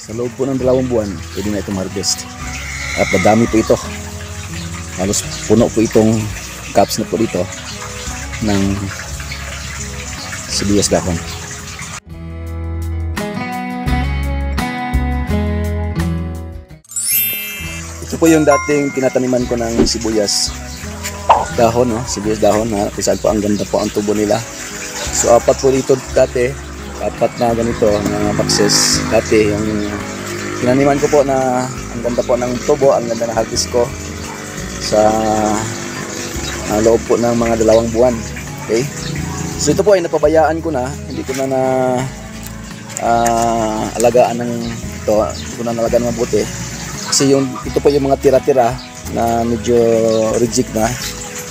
Sa loob po ng 2 buwan, pwede na itong harvest. At madami po ito. Halos puno po itong cups na po dito ng sibuyas dahon. Ito po yung dating tinataniman ko ng sibuyas dahon, no? Sibuyas dahon na kung po ang ganda po ang tubo nila. So 4 po dito dati, 4 na ganito na boxes dati yung tinaniman ko po na ang ganda po ng tubo, ang ganda ng harvest ko sa loob po ng mga 2 buwan. Okay, so ito po ay napabayaan ko na, hindi ko na alagaan ng ito, hindi ko na nalagaan mabuti kasi ito po yung mga tira-tira na medyo reject na.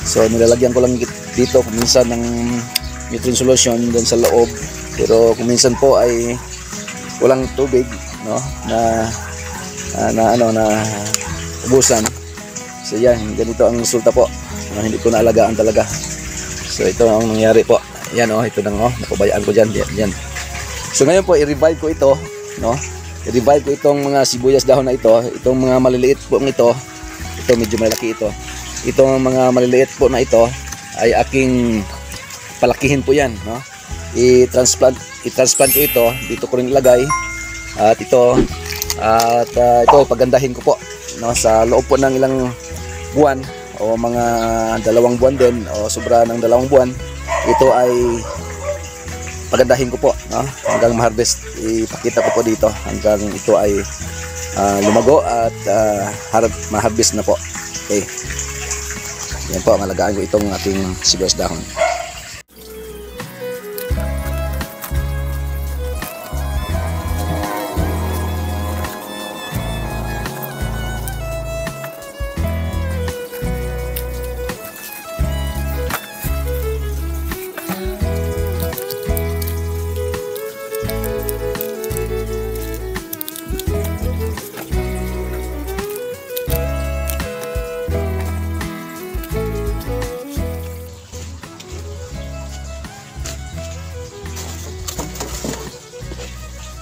So nilalagyan ko lang dito kung minsan ng nutrient solution doon sa loob, pero kung minsan po ay walang tubig, no, na ubusan. So yan, ganito ang resulta po. Hindi ko naalagaan talaga. So ito ang nangyari po. Yan, oh, ito nang napabayaan ko diyan, yan. So ngayon po i-revive ko ito, no? I-revive ko itong mga sibuyas dahon na ito, itong mga maliliit po ito medyo malaki ito. Itong mga maliliit po na ito ay aking palakihin po yan, no? I-transplant ko ito, dito ko rin ilagay. At ito pagandahin ko po, no, sa loob po ng ilang buwan o mga 2 buwan din o sobra ng 2 buwan, ito ay pagandahin ko po, no, hanggang ma-harvest. Ipakita ko po dito hanggang ito ay lumago at ma-harvest na po. Okay, yan po, malagaan ko itong ating sibuyas dahon.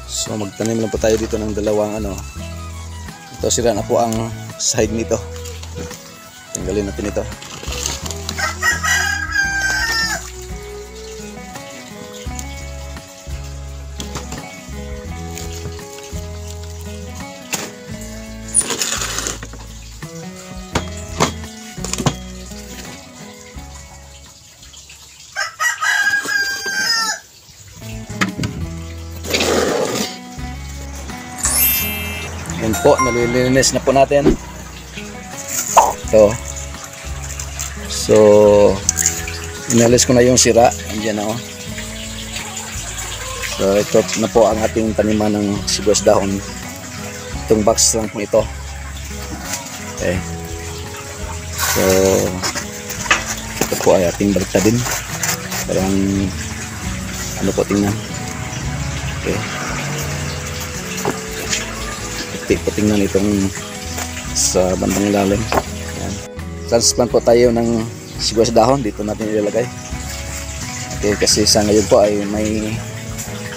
So magtanim lang po tayo dito ng 2 ito, sira na po ang side nito, tanggalin natin ito. Yan po, nalilinis na po natin ito. So inalis ko na yung sira, andyan na, oh. So ito na po ang ating taniman ng sibuyas dahon. Itong box lang po ito. Okay, so ito po ay ating baliktadin, parang ano po, tingnan. Okay, tingnan itong sa bandang ilalim. Yan. Transplant po tayo ng sibuyas dahon, dito natin ilalagay. Okay, kasi sa ngayon po ay may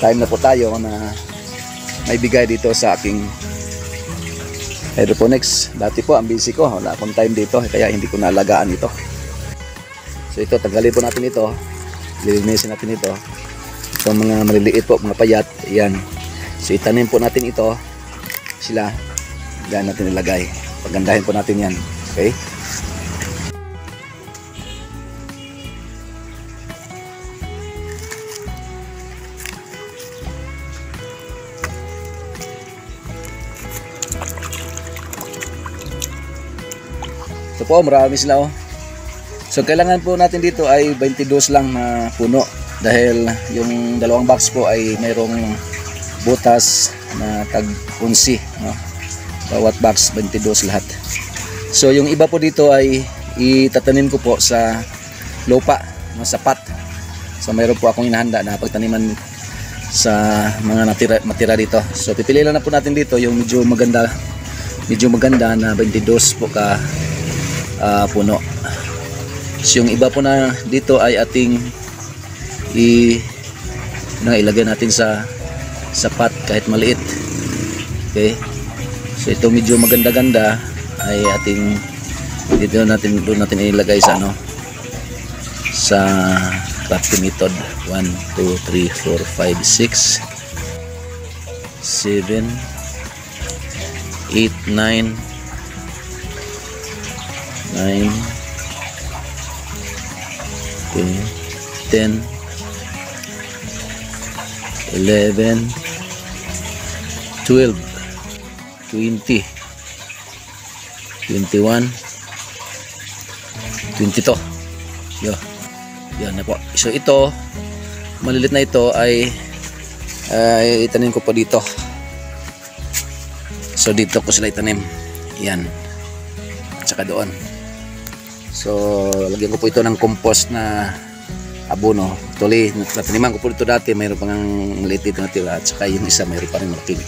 time na po tayo na may bigay dito sa aking hydroponics. Dati po ang busy ko, wala akong time dito, kaya hindi ko naalagaan ito. So ito, tanggalin po natin ito, lilinisin natin ito. Itong mga maliliit po, mga payat, yan. So itanim po natin ito sila, diyan natin ilagay, pagandahin po natin yan. Okay, ito po, marami sila, oh. So kailangan po natin dito ay 22 lang na puno, dahil yung 2 box po ay mayroong butas na tag 11, no? Bawat box 22 lahat. So yung iba po dito ay itatanim ko po sa lupa, no, sa pot. So mayroon po akong inahanda na pagtaniman sa mga matira dito. So pipili lang na po natin dito yung medyo maganda na 22 po ka puno. So yung iba po na dito ay ating ilagay natin sa pot kahit maliit. Okay, so ito medyo maganda-ganda ay ating doon natin ilagay sa ano, sa crafting method. 1 2 3 4 5 6 7 8 9 9 okay, 10 11 12 20 21 22. Yan na po. So ito, malilit na ito ay itanim ko po dito. So dito ko sila itanim. Yan. At saka doon. So lagyan ko po ito ng compost na abono. Tuloy, nataniman ko po dito dati. Mayroon pang maliit dito na tira. At saka yung isa mayroon pa rin malaki.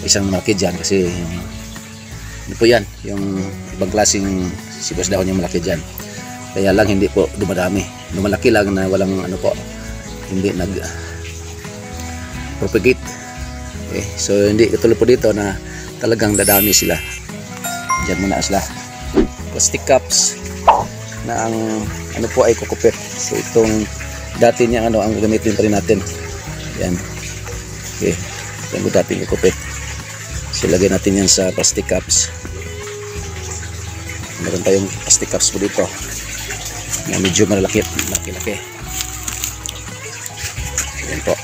Isang malaki dyan kasi ano po yan, yung ibang klaseng sibuyas dahon yung malaki dyan. Kaya lang hindi po dumadami. Lumalaki lang na walang ano po, hindi nag propagate. Okay, so hindi katulad po dito na talagang dadami sila. Diyan muna sila. Plastic cups na ang ano po ay kukupit. So itong dati niya ano ang gamitin pa rin natin. Yan. Okay. Yan po dati kukupit. So lagay natin yan sa plastic cups. Meron tayong plastic cups po dito na medyo malaki. Yan po.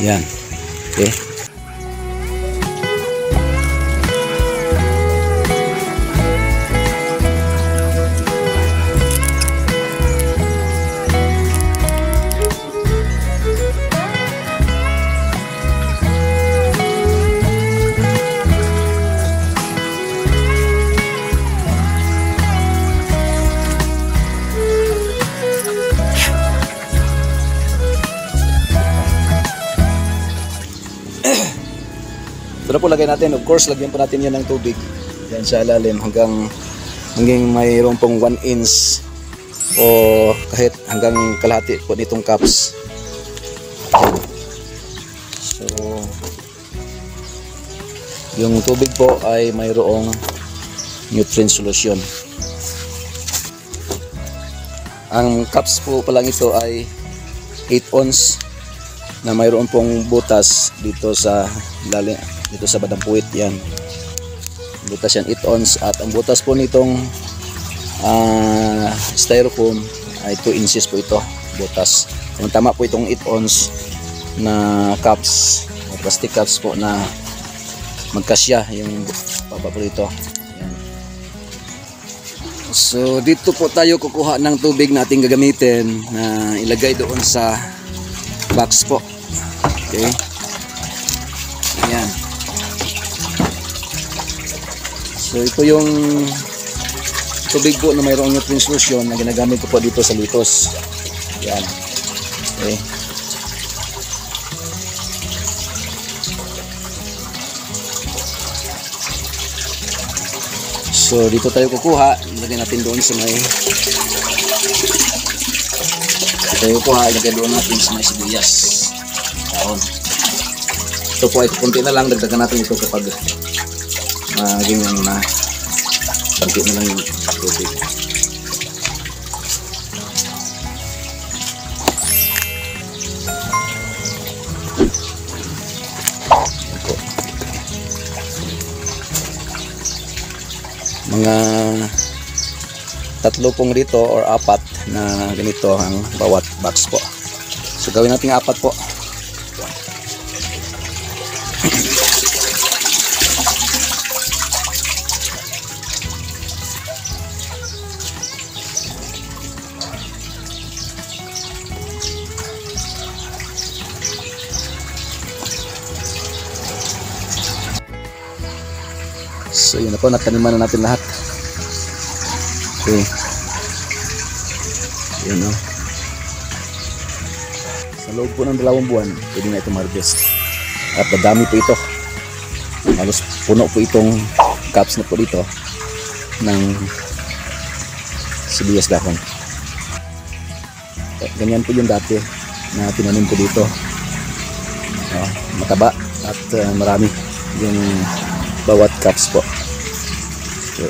Yan. Okay. Ito na po lagay natin. Of course, lagyan po natin yan ng tubig. Yan sa ilalim hanggang mayroon pong 1 inch o kahit hanggang kalahati po nitong cups. So, yung tubig po ay mayroong nutrient solution. Ang cups po palang ito ay 8 ounce na mayroon pong butas dito sa ilalim. Dito sa badampuit yan. Butas yan 8 ounce at ang butas po nitong styrofoam ay 2 inches po ito butas. Kung tama po itong 8 ounce na cups, plastic cups po na magkasya yung baba po dito. Yan. So dito po tayo kukuha ng tubig na ating gagamitin na ilagay doon sa box po. Okay. Ayan. So ito yung tubig po na mayroong nutrient solution na ginagamit ko po dito sa litos. Yan. Okay. So dito tayo kukuha. Ilagay natin doon sa may ilagay doon natin sa may sibuyas. Dahon. Ito po ay kunti na lang. Dagdagan natin ito kapag ganyan na bangkit na lang yung tubig. Mga 3 pong rito or 4 na ganito ang bawat box po. So gawin natin 4 po. So yun na po, nataniman na natin lahat. Okay. Yun o. Sa loob po ng 2 buwan, pwede na ito ma-harvest. At madami po ito. Halos puno po itong cups na po dito ng sibuyas dahon. ganyan po yung dati na tinanim ko dito. Mataba at marami yung bawat cups po. So,